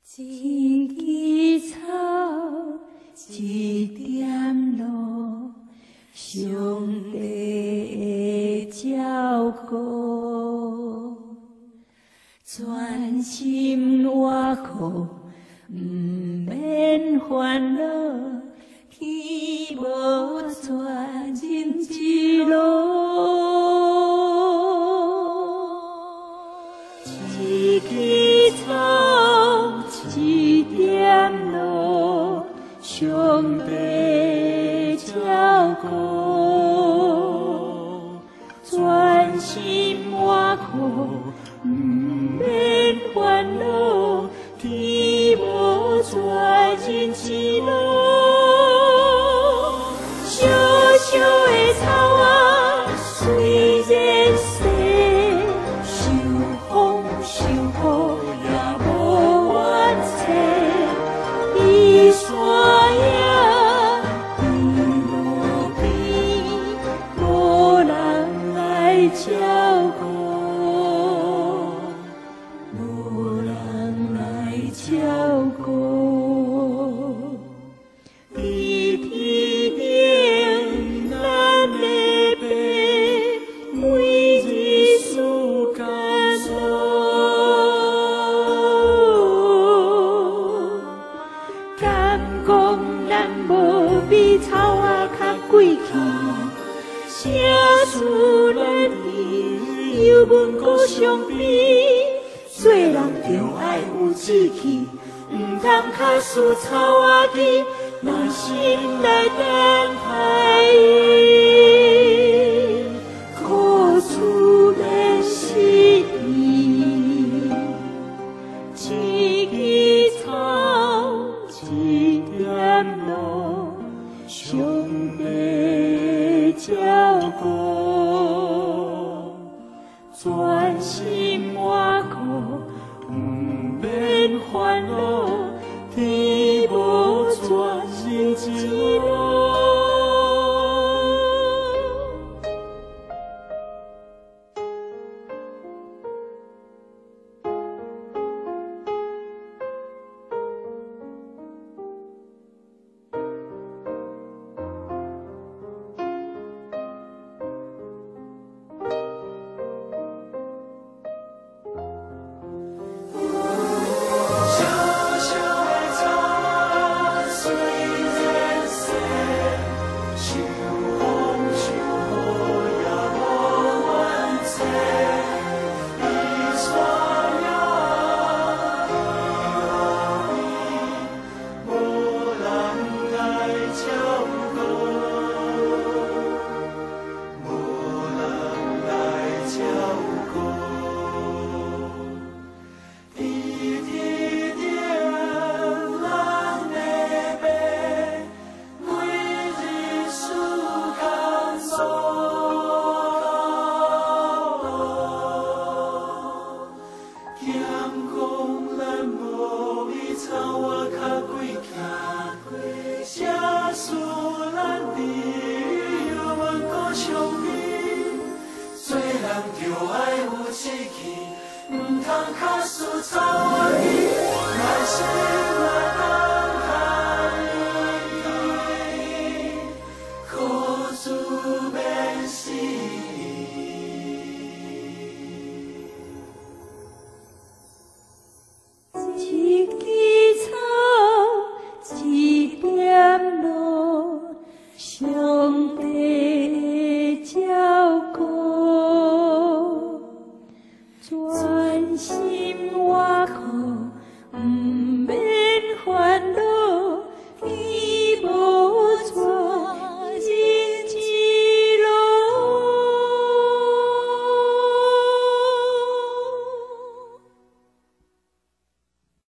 一枝草，一点露，上帝的照顾，专心活苦，不免烦恼，天无绝人之路。一枝草，一点露，上帝照顾，专心活苦，不免烦恼，天无绝人之路。小小的草啊，虽然细，受风受雨也无怨嗟。伊山野地路边，无人来照顾，无人来照顾。天顶咱的爸，每日事甘敢讲咱无比草仔较贵气，写出咱伊有阮搁相比，做人着爱有志气，毋通较输草仔枝，若心内等待伊，苦自免失意。一枝草，一点露，上帝照顾，专心活苦，不免烦恼，天无绝人之路。专心活苦，